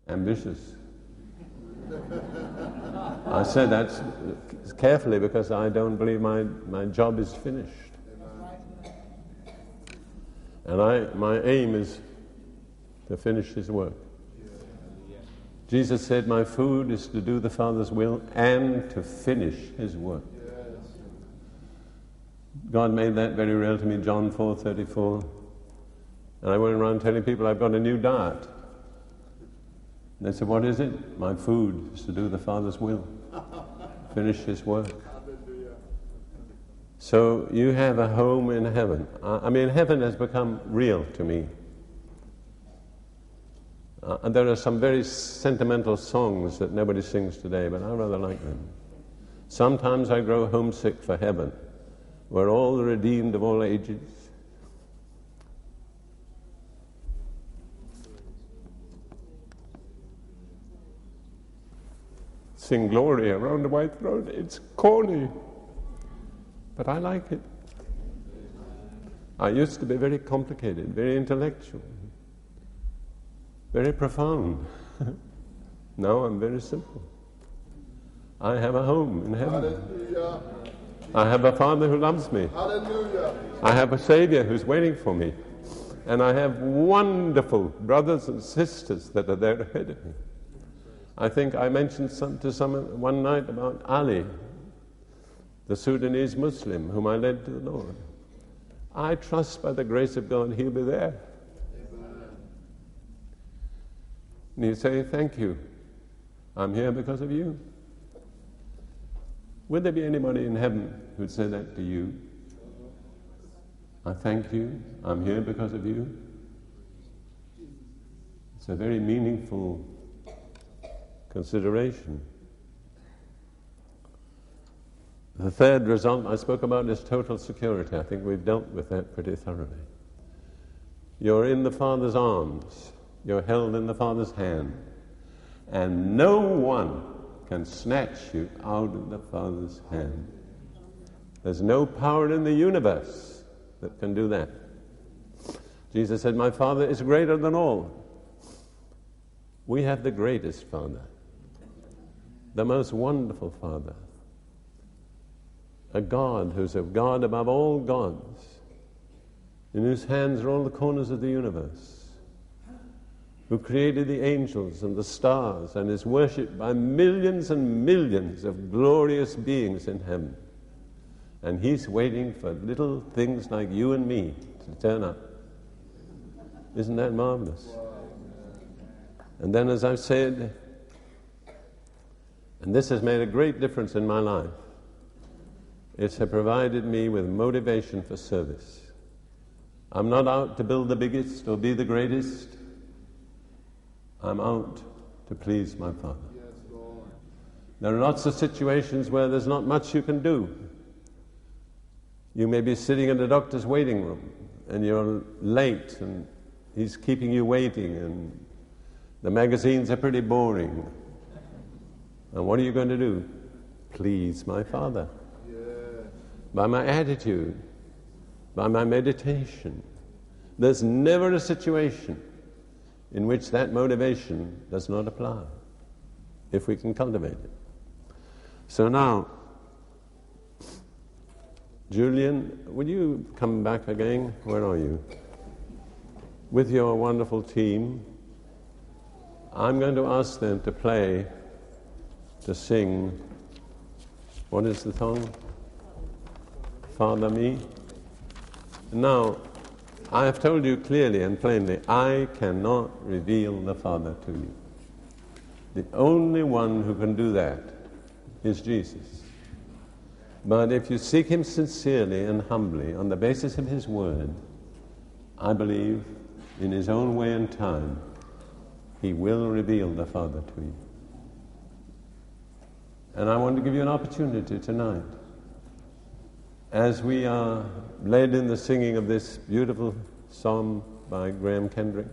ambitious. I said that carefully because I don't believe my job is finished. And my aim is to finish his work. Jesus said, my food is to do the Father's will and to finish his work. God made that very real to me, John 4:34. And I went around telling people I've got a new diet. And they said, what is it? My food is to do the Father's will, finish his work. So you have a home in heaven. I mean, heaven has become real to me. And there are some very sentimental songs that nobody sings today, but I rather like them. Sometimes I grow homesick for heaven, where all the redeemed of all ages sing glory around the white throne. It's corny, but I like it. I used to be very complicated, very intellectual, very profound. Now I'm very simple. I have a home in heaven. Hallelujah. I have a Father who loves me. Hallelujah. I have a Savior who's waiting for me. And I have wonderful brothers and sisters that are there ahead of me. I think I mentioned to someone one night about Ali, the Sudanese Muslim whom I led to the Lord. I trust by the grace of God he'll be there. Amen. And you say, thank you. I'm here because of you. Would there be anybody in heaven who'd say that to you? I thank you. I'm here because of you. It's a very meaningful consideration. The third result I spoke about is total security. I think we've dealt with that pretty thoroughly. You're in the Father's arms. You're held in the Father's hand. And no one can snatch you out of the Father's hand. There's no power in the universe that can do that. Jesus said, my Father is greater than all. We have the greatest Father, the most wonderful Father, a God who's a God above all gods, in whose hands are all the corners of the universe, who created the angels and the stars and is worshipped by millions and millions of glorious beings in heaven. And he's waiting for little things like you and me to turn up. Isn't that marvelous? And then, as I've said, and this has made a great difference in my life, it's provided me with motivation for service. I'm not out to build the biggest or be the greatest. I'm out to please my Father. Yes, Lord. There are lots of situations where there's not much you can do. You may be sitting in the doctor's waiting room and you're late and he's keeping you waiting and the magazines are pretty boring. And what are you going to do? Please my Father. Yeah. By my attitude, by my meditation. There's never a situation in which that motivation does not apply, if we can cultivate it. So now, Julian, would you come back again? Where are you? With your wonderful team, I'm going to ask them to play, to sing, what is the song? Father Me. Now, I have told you clearly and plainly, I cannot reveal the Father to you. The only one who can do that is Jesus. But if you seek him sincerely and humbly on the basis of his word, I believe in his own way and time, he will reveal the Father to you. And I want to give you an opportunity tonight, as we are led in the singing of this beautiful psalm by Graham Kendrick.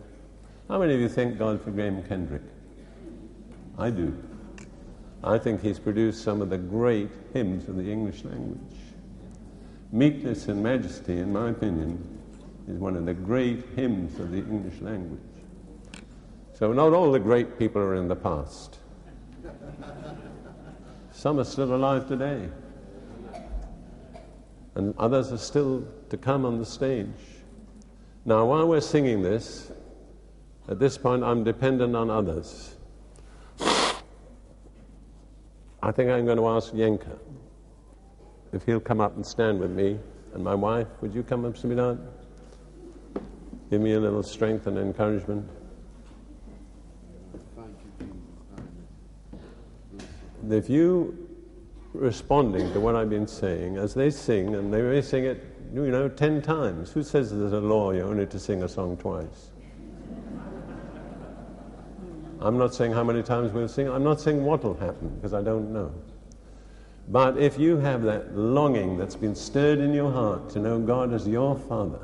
How many of you thank God for Graham Kendrick? I do. I think he's produced some of the great hymns of the English language. Meekness and Majesty, in my opinion, is one of the great hymns of the English language. So not all the great people are in the past. Some are still alive today. And others are still to come on the stage. Now, while we're singing this, at this point I'm dependent on others. I think I'm going to ask Yenka if he'll come up and stand with me. And my wife, would you come up, sweetheart? Give me a little strength and encouragement. If you responding to what I've been saying, as they sing, and they may sing it, 10 times. Who says there's a law you're only to sing a song twice? I'm not saying how many times we'll sing. I'm not saying what will happen, because I don't know. But if you have that longing that's been stirred in your heart to know God as your Father,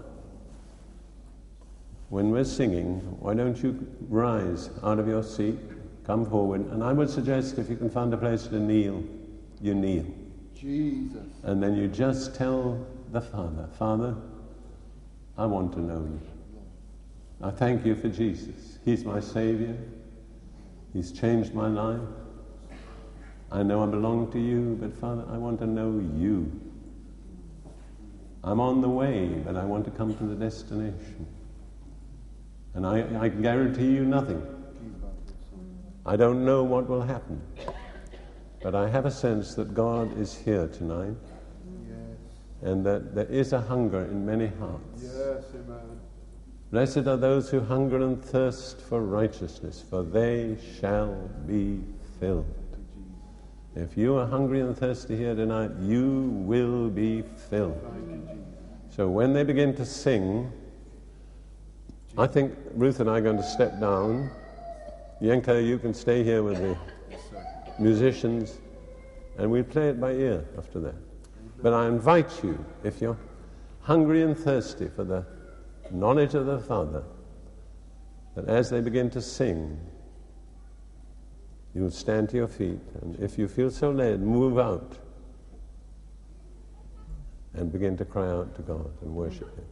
when we're singing, why don't you rise out of your seat, come forward, and I would suggest if you can find a place to kneel, you kneel. Jesus. And then you just tell the Father, Father, I want to know you. I thank you for Jesus. He's my Savior. He's changed my life. I know I belong to you, but Father, I want to know you. I'm on the way, but I want to come to the destination. And I guarantee you nothing. I don't know what will happen. But I have a sense that God is here tonight. Yes. And that there is a hunger in many hearts. Yes, amen. Blessed are those who hunger and thirst for righteousness, for they shall be filled. If you are hungry and thirsty here tonight, you will be filled. So when they begin to sing, I think Ruth and I are going to step down. Yenka, you can stay here with the musicians, and we'll play it by ear after that. But I invite you, if you're hungry and thirsty for the knowledge of the Father, that as they begin to sing, you will stand to your feet, and if you feel so led, move out and begin to cry out to God and worship Him.